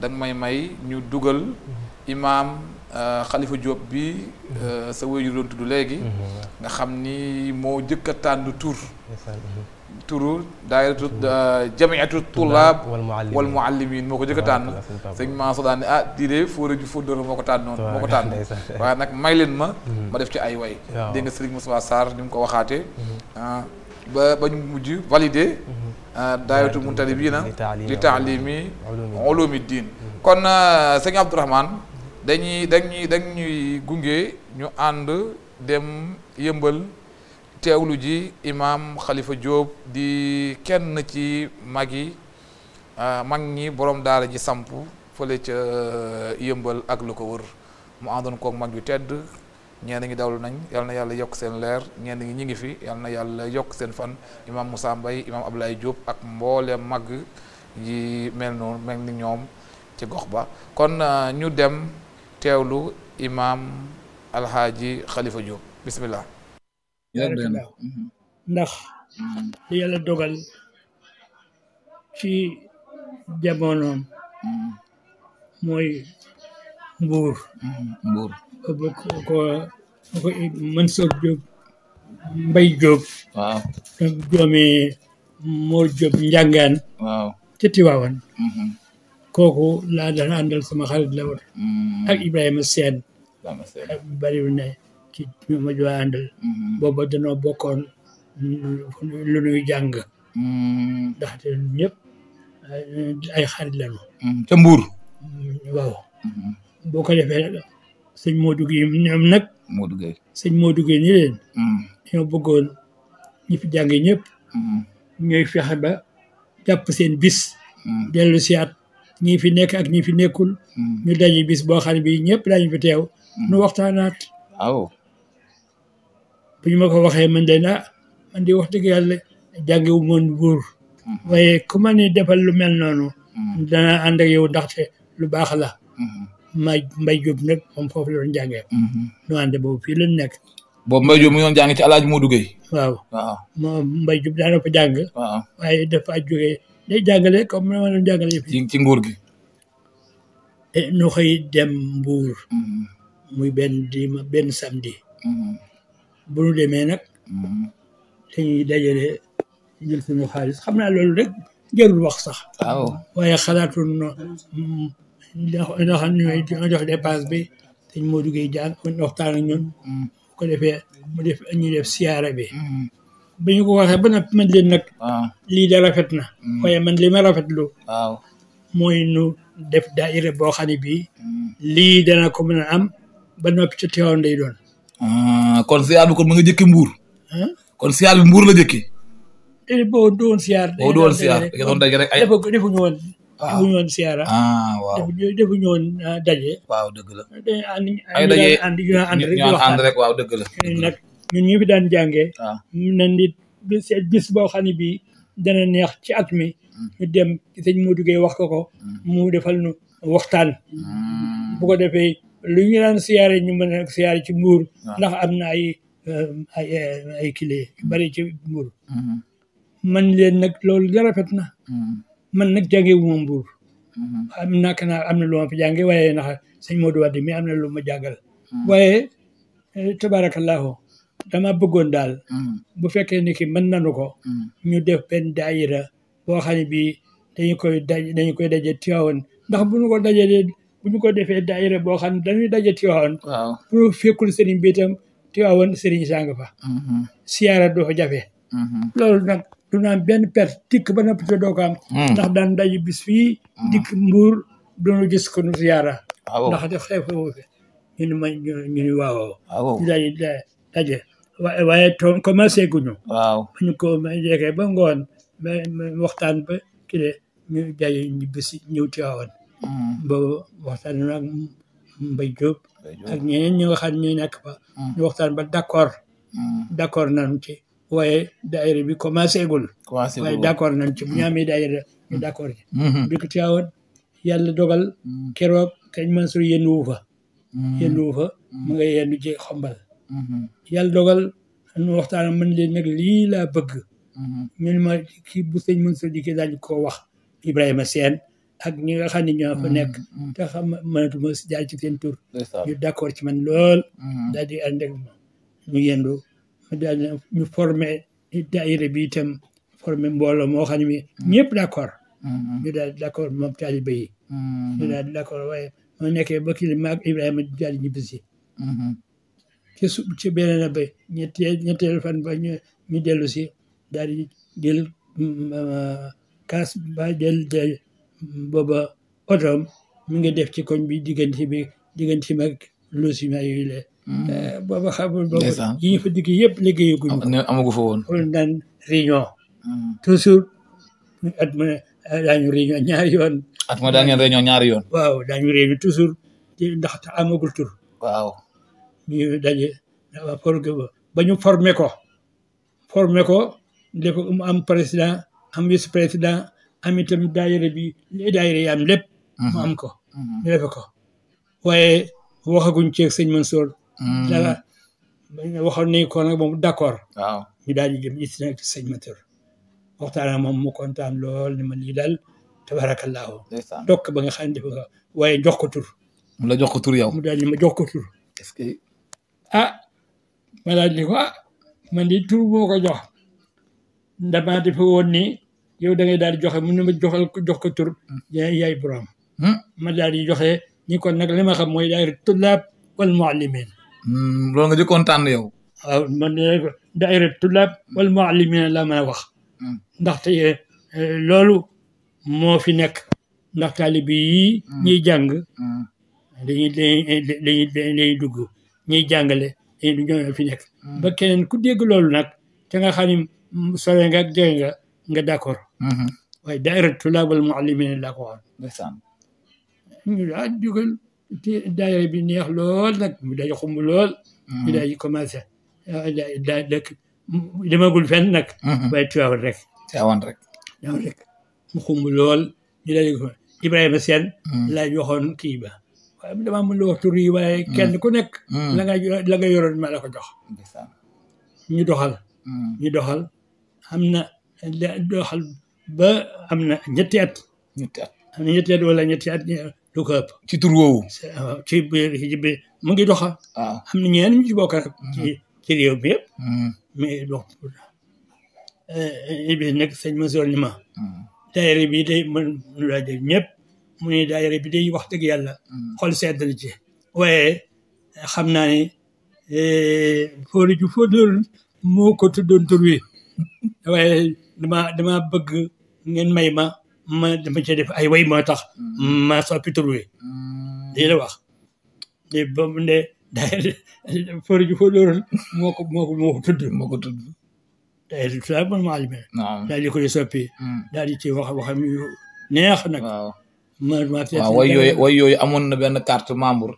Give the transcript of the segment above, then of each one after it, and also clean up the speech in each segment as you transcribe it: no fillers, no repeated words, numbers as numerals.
danga may ñu dugal imaam Khalifa Diop bi sa wéyu doon tudd léegi nga xam ni moo jëkk a tànn turu daayiratu jamiatu tullaab wal muallimin moo ko jëkk a tànn sëñ Mansour daan ne di de fóora ju fóodóora moo ko tànnoon moo ko tànn waaye nag may leen ma def ci ay way dégg nga Serigne Moustapha Sarr ni mu ko waxaatee ba ñu mujj validé daayiratu muntalibiina li taalimi ulumi diin kon sëñ Abdourahmane dañuy gunge ñu ànd dem Yëmbal teewlu ji imaam Khalifa Diop di kenn ci mag ñi borom daara ji samp fële ca Yëmbal ak lu ko wër mu àndoon koog mag yu tedd ñenn ñi dawlu nañ yal na yàlla yokk seen leer ñenn ñi ngi fi yal na yàlla yokk seen fan imaam Moussa Mbaye imaam Abdoulaye Diop ak mboolem mag yi mel ni ñoom ci gox ba kon ñu dem teewlu imaam Alhaaji Khalifa Diop bismillah. ndax li yàlla dogal ci jamonoom mooy mbuur ko Mansour Diop Mbay Diop waaw donc doomi Mor Diop njàngaan waaw ca Tiwaawan kooku laa daan àndal sama xarit la woon ak Ibrahima Sène bariwul ne ci ñu ma jox àndal booba danoo bokkoon lu ñuy jàng ndaxte ñëpp ay xarit lañu ca Mbuur waaw boo ko defee sëñ Modou Gueye ñoom nag sëñ Modou Gueye ni leen ñoo bëggoon ñi fi jàng ñëpp ñooy fexe ba jàpp seen bis dellu siyaat ñi fi nekk ak ñi fi nekkul ñu daje bis boo xam ne bi ñëpp dañu fi teew nu waxtaanaat waaw bu ñu ma ko waxee man de man di wax dëgg yàlla jàngewu moon Mbuur waaye ku ma ni defal lu mel noonu dana ànd ak yow ndaxte lu baax la Mbay Diop nag moom foofu la doon jàngee nu ànd boobu fii la nekk boobu Mbay Diop mu ngi doon jàng ci Alaaji Modou Gueye waaw moom Mbay Diop daana fa jàng waaye dafa jógee day jàngale comme ma doon jàngale fii ci nguur gi nu xëy dem Mbuur muy benn samedi bu nu demee nag dañuy dajale jël suñu xaalis xam naa loolu rek jarul wax sax waaye xalaatul ndax ñooy jox dépense bi dañ moo duggee jàng waxtaan ak ñun bu ko defee ñu def siyaara bi ba ñu ko waxee ba nag man leen nag lii da rafet na waaye man li ma rafetlu mooy nu def daayira boo xam ne bii lii dana ko mën a am ba noppi ca Tiwaawan day doon kon siyaar bi kon mu nga jëkki Mbuur kon siyaar bi Mbuur la jëkki déedéet boo doon siyaar boo doon siyaar da doon daje rek ay defuñu woon siyaara waaw defuñu woon daje waaw dëgg la ay daje ñu ànd rek waaw dëgg la nag ñun ñu fi daan jàngee nañ di bis boo xam ne bii dana neex ci at mi ñu dem ci sëñ Modou Gueye wax ko mu defal nu waxtaan bu ko defee lu ñu daan siyaare ñu mën a siyaare ci Mbuur ndax am na ay kile yu bari ci Mbuur man leen nag loolu da rafet na man nag jànge wu ma Mbuur am na lu ma fi jànge waaye ndax sëñ Modou Wade mi am na lu ma jàngal waaye tabarakallahu dama bëggoon daal bu fekkee ni ki mën nanu ko ñu def benn daayira boo xam ne bii dañu koy daje Tiwaawan ndax bu ñu ko defee daayira boo xam ne dañuy daje Tiwaawan bu fekkul sëriñ bi itam Tiwaawan sëriñ sang fa siyaara doo fa jafe loolu nag du naan benn perte dikk ba noppi te doo ko am ndax daan daje bis fii dikk Mbuur doonu gis ko nu siyaara ndax def xew fi ñu ni waaw ñu daje waaye toon commencé guñu ba ñu ko jeexee ba ngoon waxtaan ba kile ñu jaye ñu bési ñëw Tiwaawan ba waxtaan nag Mbay Diop ak ñeneen ñi nga xam ne nekk fa ñu waxtaan ba d'accord nañ ci waaye daayira bi commencé gul waaye d'accord nañ ci bu ñu amee daayira ñu d'accord ci bi ko Tiwaawan yàlla dogal keroog kañ Mansour yenduwu fa mu nga yendu ci Xombal yàlla dogal ñu waxtaan man leen nag lii laa bëgg ñu ne ma kii bu sëñ Mansour di ki daañu ko wax Ibrahima Sène ak ñi nga xam ne ñoo fa nekk te xam mënatuma jaar ci seen tur ñu d'accord ci man lool daal di ànd ak ñu yendu daal ñu formé daayira bi itam formé mbooloo moo xam ne mi ñëpp d'accord ñu daal di d'accord moom taalibe yi ñu daal di d'accord waaye moo nekkee ba kii maag Ibrahima daal di ñibbisi ci beneen ba ñetteelu fan ba ñu dellu si daal di jël kaas ba jël booba otoom mi ngi def ci koñ bi diggante mag logement yooyu la booba xamul booba yi ñu fa digg yëpp liggéeyaguñu ko amagu fa woon xool naan réunion toujours at ma daañu réunion ñaari yoon ñaari yoon waaw daañu réunion toujours ndax amagul tur waaw ñu daje ba ñu formé ko def mu am président am vice président am itam daayira bi daayira yi am lépp mu am ko ñu defe ko waaye waxaguñ ceeg sëñ Mansour dara waxoon nañ ko nag moom d'accord waaw ñu daal di dem it nag ci sëñ Mansour waxtaan ak moom mu kontaan lool ni ma lii daal tabarakallahu dokk ba nga xam ne def ko waaye jox ko tur mu la jox ko tur yow mu daal di ma jox ko tur est-ce que ma daal di ko man di tur boo ko jox ndamaa dafa woon ni yow da ngay daal di joxe mu ne ma jox ko tur yaay borom ma daal di joxe ñi kon nag li ma xam mooy daayira tullaab wal muallimin loolu nga jëkkoon tànn yow waaw man daayira tullaab wal muallimin laa mën a wax ndaxte loolu moo fi nekk ndax taalibe yi ñuy jàng dañuy dugg ñuy jàngale dañuy ñoo fi nekk ba keneen ku dégg loolu nag te nga xam ne sore nga ak jege nga d'accord waaye daayira tullaab wal muallimin laa ko waxoon ñu daal dugal daayira bi neex lool nag mu daal di xumb lool ñu daal di commencé daal dëkk demagul fenn nag waaye Tiwaawan rek mu xumb lool ñu daal di Ibrahima Sène laa joxoon kii ba waaye damaa mën la wax tur yi waaye kenn ku nekk la nga yoroon ma la ko jox ñu doxal am na doxal ba am na ñetti at wala ñetti at lu ko ëpp ci tur woowu ci biir mu ngi doxal am na ñeneen ñu ci bokk rek ci réew mi yëpp mais donc bi nag sëñ Mansour ni ma daayira bi day mën nu laa dégg ñëpp mu ne daayira bi day wax dëgg yàlla xol sedd na ci waaye xam naa ne foori ju fóodoon moo ko tuddoon tur wi waaye dama bëgg ngeen may ma dama ci def ay way moo tax ma soppi tur wi lii la wax de ba mu ne daayira foori ju fóodoon moo ko tudd daayira tullaab wal muallimin daal di koy soppi daal di ci waxam yu neex nag waaw way yooyu amoon na benn carte membre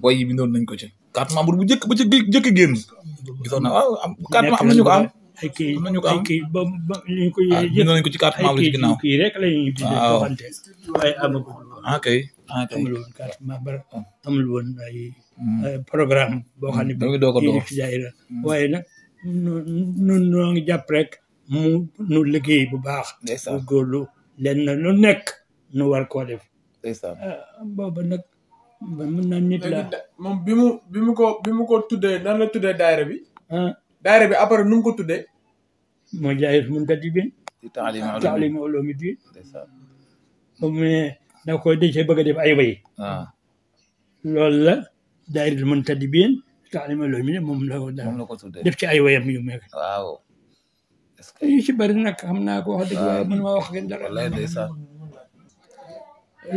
way yi bindoon nañ ko ci carte membre bu njëkk ba ca jëkk génn gisoon na waaw carte am nañu ko am ay kii ba ñu ko bindoon nañ ko ci carte membre ci ginnaaw kii rek lañuy waxante waaye amagul amul woon carte membre amul woon ay programme boo xam ne bi def ci daayira waaye nag nun noo ngi jàpp rek nu liggéey bu baax bu góorlu leen na lu nekk nu war koo def booba nag mën naa nit la moom bi mu ko tuddee nan la tuddee daayira bi daayira bi après nu mu ko tuddee mooy daayira Muntadibin Taalimi Ulumi Diin ba mu ne da ko dëcee bëgg a def ay way loolu la daayira Muntadibin Taalimi Ulumi Diin moom la ko def ci ay wayam yu mel waaw yu ci bëri nag xam naa ko wax dëgg waaye mën ma wax ngeen dara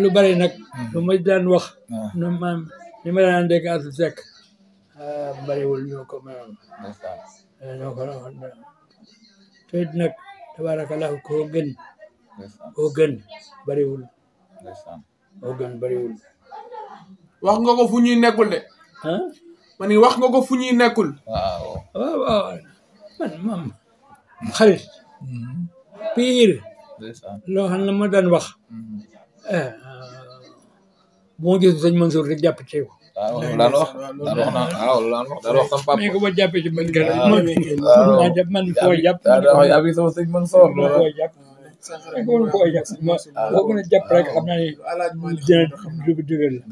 lu bëri nag lu ma daan wax no maam li ma daan dégg Asu Sekk bëriwul ñoo ko mënoon te it nag tabarakallahu koo gën bëriwul wax nga ko fu ñuy nekkul de ma ni wax nga ko fu ñuy nekkul waaw man moom xarit pire loo xam ne ma daan wax moo gis sëñ Mansour rek jàpp ci ko daan wax sama papa ko ba jàppee ci man man foo jàpp abi sama sëñ Mansour foo jàpp ko mën koo jàpp boo mën a jàpp rek xam naa ne dina dëgër la